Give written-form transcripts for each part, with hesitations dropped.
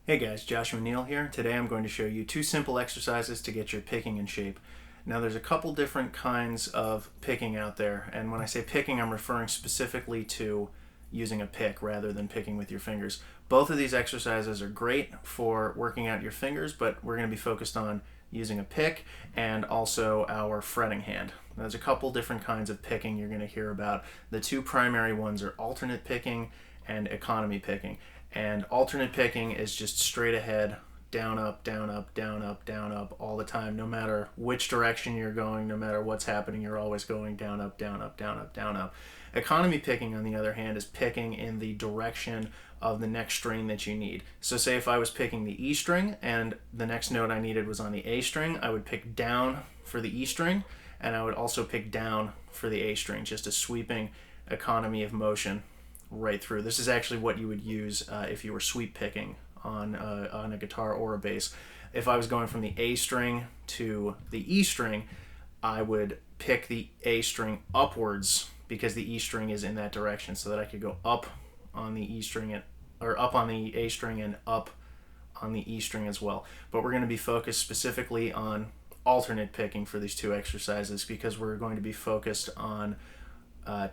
Hey guys, Joshua Neal here. Today I'm going to show you two simple exercises to get your picking in shape. Now there's a couple different kinds of picking out there, and when I say picking I'm referring specifically to using a pick rather than picking with your fingers. Both of these exercises are great for working out your fingers, but we're going to be focused on using a pick and also our fretting hand. There's a couple different kinds of picking you're going to hear about. The two primary ones are alternate picking and economy picking. And alternate picking is just straight ahead, down, up, down, up, down, up, down, up all the time. No matter which direction you're going, no matter what's happening, you're always going down, up, down, up, down, up, down, up. Economy picking, on the other hand, is picking in the direction of the next string that you need. So say if I was picking the E string and the next note I needed was on the A string, I would pick down for the E string, and I would also pick down for the A string, just a sweeping economy of motion right through. This is actually what you would use if you were sweep picking on a guitar or a bass. If I was going from the A string to the E string, I would pick the A string upwards because the E string is in that direction, so that I could go up on the E string or up on the A string and up on the E string as well. But we're going to be focused specifically on alternate picking for these two exercises because we're going to be focused on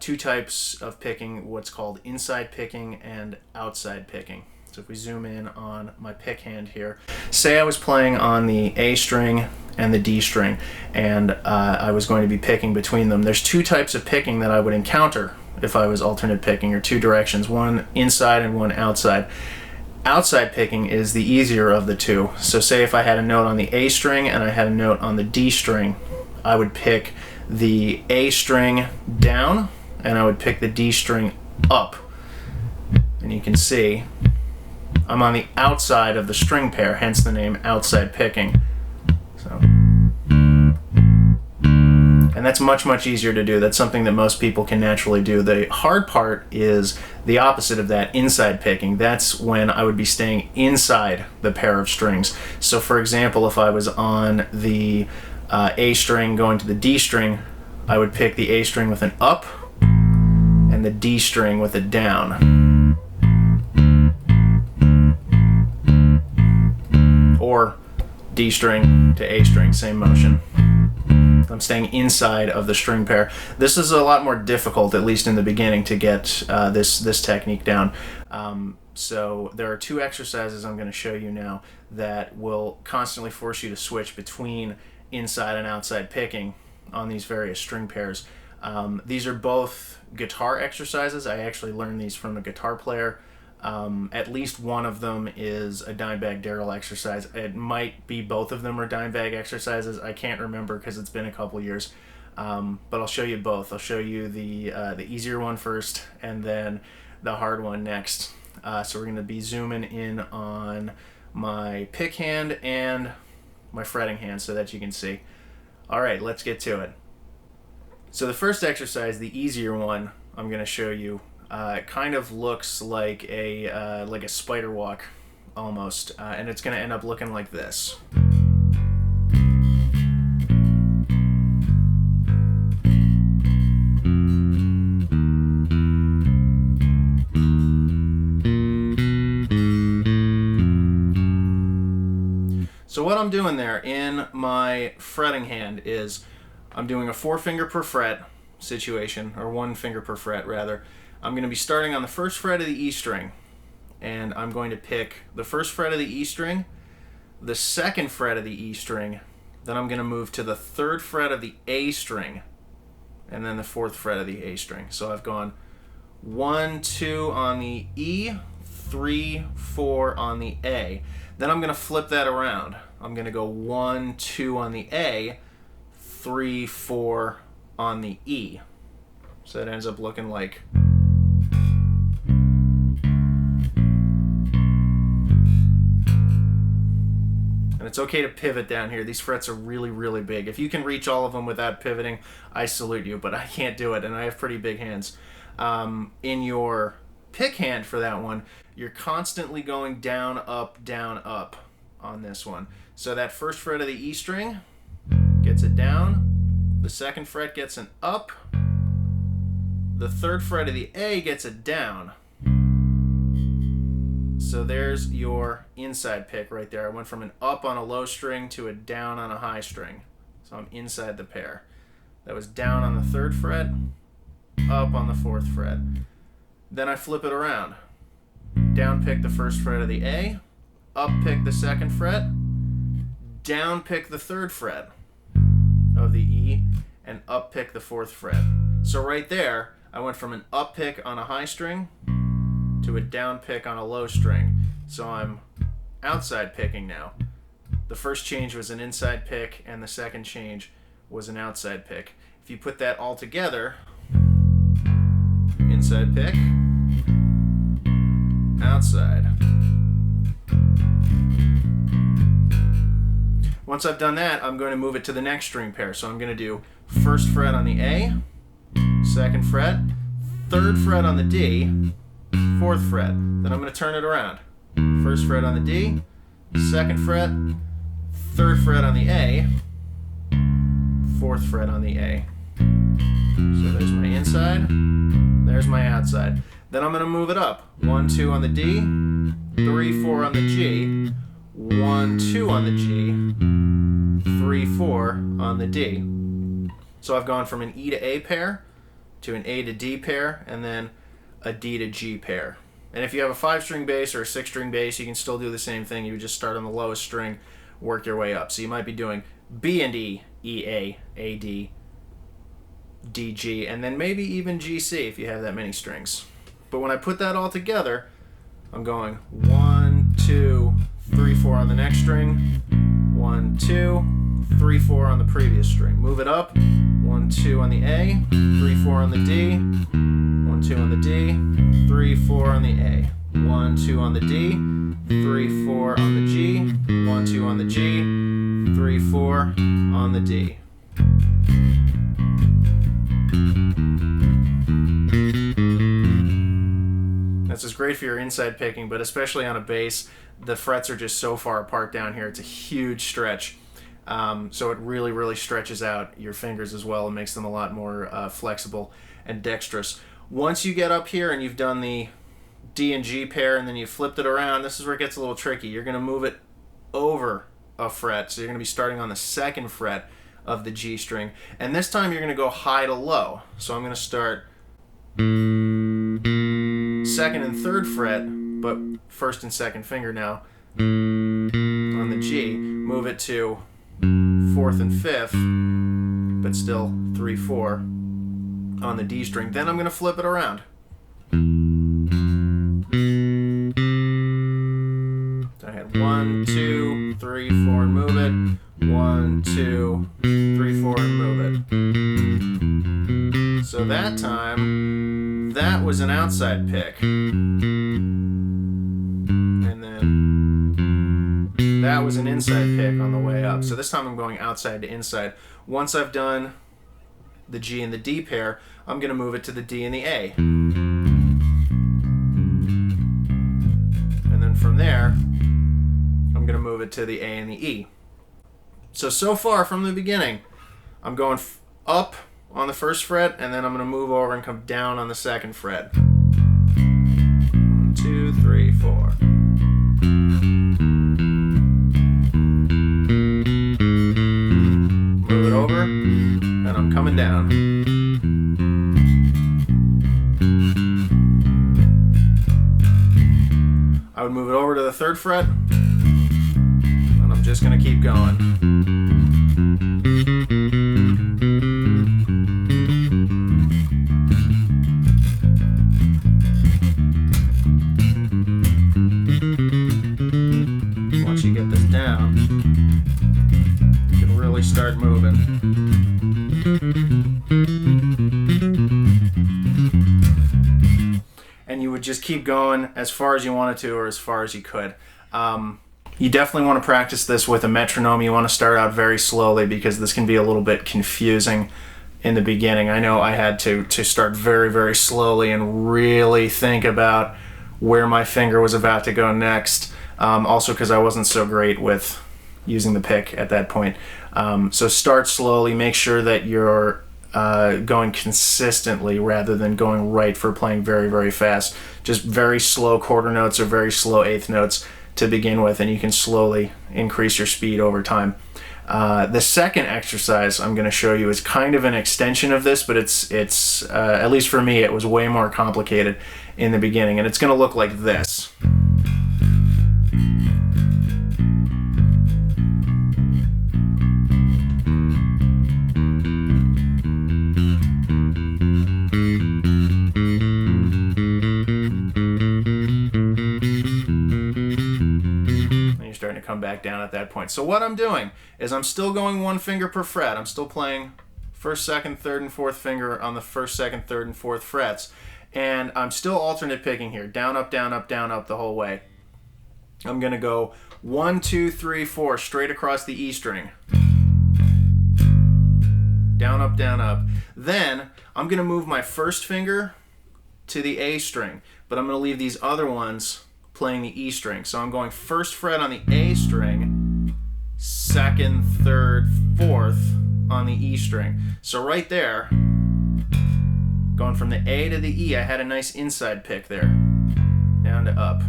two types of picking, what's called inside picking and outside picking. So if we zoom in on my pick hand here, say I was playing on the A string and the D string, and I was going to be picking between them. There's two types of picking that I would encounter if I was alternate picking, or two directions, one inside and one outside. Outside picking is the easier of the two. So say if I had a note on the A string and I had a note on the D string, I would pick the A string down and I would pick the D string up. And you can see I'm on the outside of the string pair, hence the name outside picking. And that's much easier to do. That's something that most people can naturally do. The hard part is the opposite of that, inside picking. That's when I would be staying inside the pair of strings. So for example, if I was on the A string going to the D string, I would pick the A string with an up and the D string with a down. Or D string to A string, same motion. I'm staying inside of the string pair. This is a lot more difficult, at least in the beginning, to get this technique down. So there are two exercises I'm going to show you now that will constantly force you to switch between inside and outside picking on these various string pairs. These are both guitar exercises. I actually learned these from a guitar player. At least one of them is a Dimebag Darrell exercise. It might be both of them are Dimebag exercises. I can't remember because it's been a couple years. But I'll show you both. I'll show you the easier one first and then the hard one next. So we're going to be zooming in on my pick hand and my fretting hand so that you can see. All right, let's get to it. So the first exercise, the easier one, I'm going to show you. It kind of looks like a spider walk almost, and it's going to end up looking like this. So what I'm doing there in my fretting hand is I'm doing a 4-finger per fret situation, or 1 finger per fret rather. I'm going to be starting on the first fret of the E string, and I'm going to pick the first fret of the E string, the second fret of the E string, then I'm going to move to the third fret of the A string, and then the fourth fret of the A string. So I've gone 1, 2 on the E, 3, 4 on the A. Then I'm going to flip that around. I'm going to go 1, 2 on the A, 3, 4 on the E. So that ends up looking like... And it's okay to pivot down here. These frets are really big. If you can reach all of them without pivoting, I salute you, but I can't do it, and I have pretty big hands. In your pick hand for that one, you're constantly going down, up on this one. So that first fret of the E string gets it down, the second fret gets an up, the third fret of the A gets it down. So there's your inside pick right there. I went from an up on a low string to a down on a high string. So I'm inside the pair. That was down on the 3rd fret, up on the 4th fret. Then I flip it around. Down pick the 1st fret of the A, up pick the 2nd fret, down pick the 3rd fret of the E, and up pick the 4th fret. So right there, I went from an up pick on a high string to a down pick on a low string. So I'm outside picking now. The first change was an inside pick, and the second change was an outside pick. If you put that all together, inside pick, outside. Once I've done that, I'm going to move it to the next string pair. So I'm going to do 1st fret on the A, 2nd fret, 3rd fret on the D, 4th fret. Then I'm going to turn it around. 1st fret on the D, 2nd fret, 3rd fret on the A, 4th fret on the A. So there's my inside, there's my outside. Then I'm going to move it up. 1, 2 on the D, 3, 4 on the G, 1, 2 on the G, 3, 4 on the D. So I've gone from an E to A pair to an A to D pair, and then a D to G pair. And if you have a 5-string bass or a 6-string bass, you can still do the same thing. You would just start on the lowest string, work your way up. So you might be doing B and E, E, A, D, D, G, and then maybe even G, C if you have that many strings. But when I put that all together, I'm going 1, 2, 3, 4 on the next string, 1, 2, 3, 4 on the previous string. Move it up, 1, 2 on the A, 3, 4 on the D, 1, 2 on the D, 3, 4 on the A, 1, 2 on the D, 3, 4 on the G, 1, 2 on the G, 3, 4 on the D. This is great for your inside picking, but especially on a bass, the frets are just so far apart down here. It's a huge stretch. So it really, really stretches out your fingers as well and makes them a lot more flexible and dexterous. Once you get up here and you've done the D and G pair and then you flipped it around, this is where it gets a little tricky. You're going to move it over a fret. So you're going to be starting on the 2nd fret of the G string. And this time you're going to go high to low. So I'm going to start 2nd and 3rd fret, but 1st and 2nd finger now on the G. Move it to 4th and 5th, but still 3, 4 on the D string. Then I'm going to flip it around. So I had 1, 2, 3, 4 and move it. 1, 2, 3, 4 and move it. So that time, that was an outside pick. And then that was an inside pick on the way up. So this time I'm going outside to inside. Once I've done the G and the D pair, I'm going to move it to the D and the A. And then from there, I'm going to move it to the A and the E. So far from the beginning, I'm going up on the 1st fret, and then I'm going to move over and come down on the 2nd fret. 1, 2, 3, 4. Move it over, and I'm coming down. I would move it over to the 3rd fret, and I'm just going to keep going. Once you get this down, you can really start moving. And you would just keep going as far as you wanted to or as far as you could. You definitely want to practice this with a metronome. You want to start out very slowly because this can be a little bit confusing in the beginning. I know I had to start very, very slowly and really think about where my finger was about to go next. Also because I wasn't so great with using the pick at that point. So start slowly. Make sure that your going consistently rather than going right for playing very, very fast. Just very slow quarter notes or very slow eighth notes to begin with, and you can slowly increase your speed over time. The second exercise I'm going to show you is kind of an extension of this, but it's at least for me, it was way more complicated in the beginning, and it's going to look like this. Come back down at that point. So what I'm doing is I'm still going one finger per fret. I'm still playing first, second, third, and fourth finger on the first, second, third, and fourth frets. And I'm still alternate picking here. Down, up, down, up, down, up the whole way. I'm going to go 1, 2, 3, 4 straight across the E string. Down, up, down, up. Then I'm going to move my first finger to the A string, but I'm going to leave these other ones playing the E string. So I'm going first fret on the A string, second, third, fourth on the E string. So right there, going from the A to the E, I had a nice inside pick there, down to up.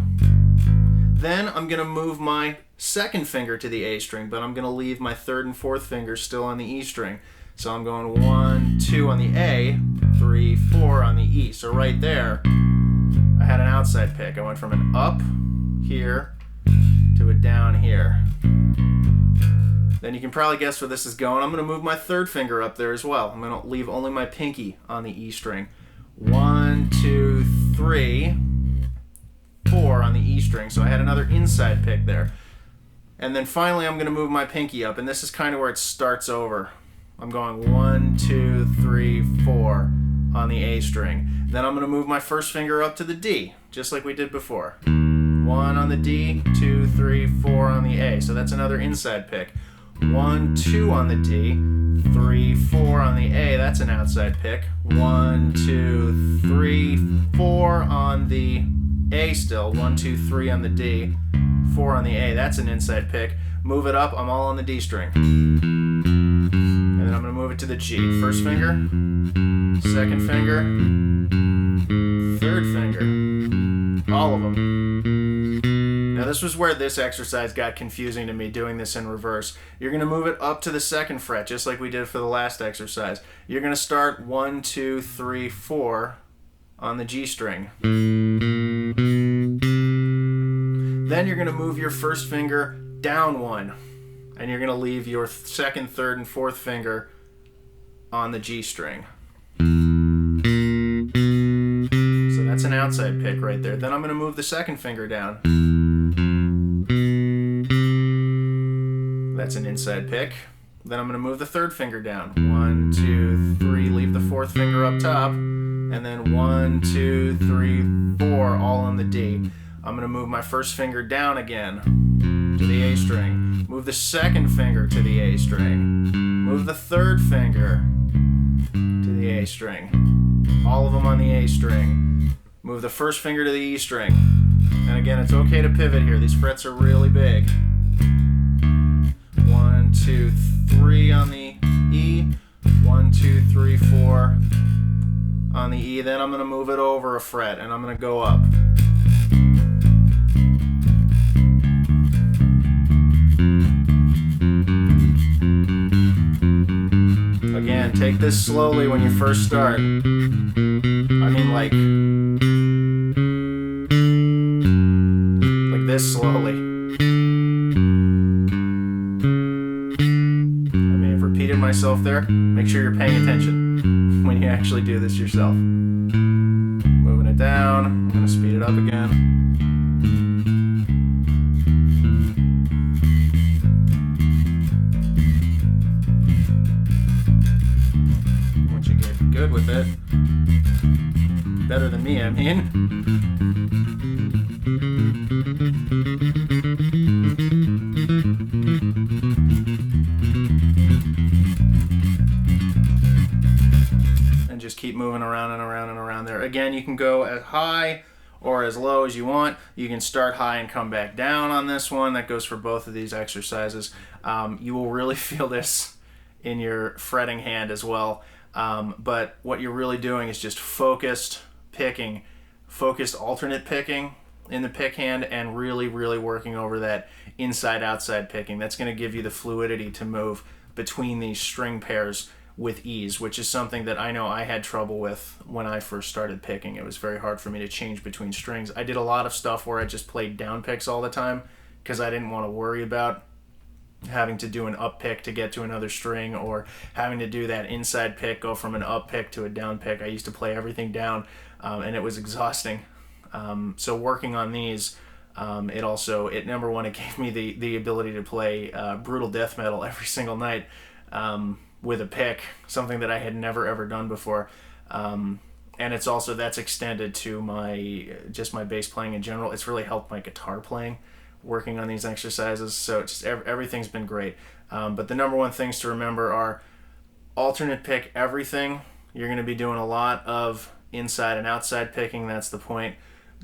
Then I'm going to move my second finger to the A string, but I'm going to leave my third and fourth fingers still on the E string. So I'm going 1, 2 on the A, 3, 4 on the E. So right there, I had an outside pick. I went from an up here to a down here. Then you can probably guess where this is going. I'm going to move my third finger up there as well. I'm going to leave only my pinky on the E string. 1, 2, 3, 4 on the E string. So I had another inside pick there. And then finally I'm going to move my pinky up, and this is kind of where it starts over. I'm going 1, 2, 3, 4 on the A string. Then I'm going to move my first finger up to the D, just like we did before. 1 on the D, 2, 3, 4 on the A. So that's another inside pick. 1, 2 on the D, 3, 4 on the A. That's an outside pick. 1, 2, 3, 4 on the A still. 1, 2, 3 on the D, 4 on the A. That's an inside pick. Move it up. I'm all on the D string. And then I'm going to move it to the G. First finger, second finger, third finger, all of them. Now this was where this exercise got confusing to me, doing this in reverse. You're going to move it up to the second fret, just like we did for the last exercise. You're going to start 1, 2, 3, 4 on the G string. Then you're going to move your first finger down 1, and you're going to leave your second, third, and fourth finger on the G string. So that's an outside pick right there. Then I'm going to move the second finger down. That's an inside pick. Then I'm going to move the third finger down. 1, 2, 3, leave the fourth finger up top. And then 1, 2, 3, 4, all on the D. I'm going to move my first finger down again to the A string. Move the second finger to the A string. Move the third finger to the A string. All of them on the A string. Move the first finger to the E string. And again, it's okay to pivot here. These frets are really big. 1, 2, 3 on the E. 1, 2, 3, 4 on the E. Then I'm going to move it over a fret, and I'm going to go up. Again, take this slowly when you first start. I mean like this slowly. I may have repeated myself there. Make sure you're paying attention when you actually do this yourself. Moving it down. I'm going to speed it up again. Good with it. Better than me, I mean. And just keep moving around and around and around there. Again, you can go as high or as low as you want. You can start high and come back down on this one. That goes for both of these exercises. You will really feel this in your fretting hand as well. But what you're really doing is just focused picking, focused alternate picking in the pick hand, and really, really working over that inside-outside picking. That's going to give you the fluidity to move between these string pairs with ease, which is something that I know I had trouble with when I first started picking. It was very hard for me to change between strings. I did a lot of stuff where I just played down picks all the time because I didn't want to worry about having to do an up pick to get to another string, or having to do that inside pick, go from an up pick to a down pick. I used to play everything down, and it was exhausting. So working on these, it number one, it gave me the ability to play brutal death metal every single night with a pick, something that I had never ever done before. And it's also, that's extended to my bass playing in general. It's really helped my guitar playing, working on these exercises. So it's just everything's been great. But the number one things to remember are alternate pick everything. You're going to be doing a lot of inside and outside picking. That's the point.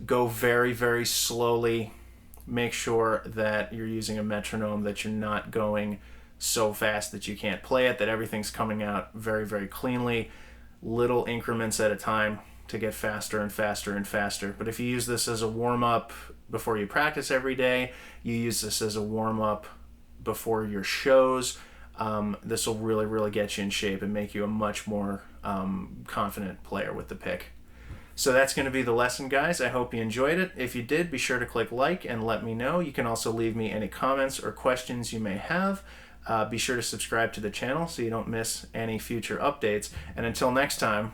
Go very, very slowly. Make sure that you're using a metronome, that you're not going so fast that you can't play it, that everything's coming out very, very cleanly. Little increments at a time to get faster and faster and faster. But if you use this as a warm-up before you practice every day, you use this as a warm-up before your shows, this will really, really get you in shape and make you a much more confident player with the pick. So that's going to be the lesson, guys. I hope you enjoyed it. If you did, be sure to click like and let me know. You can also leave me any comments or questions you may have. Be sure to subscribe to the channel so you don't miss any future updates. And until next time,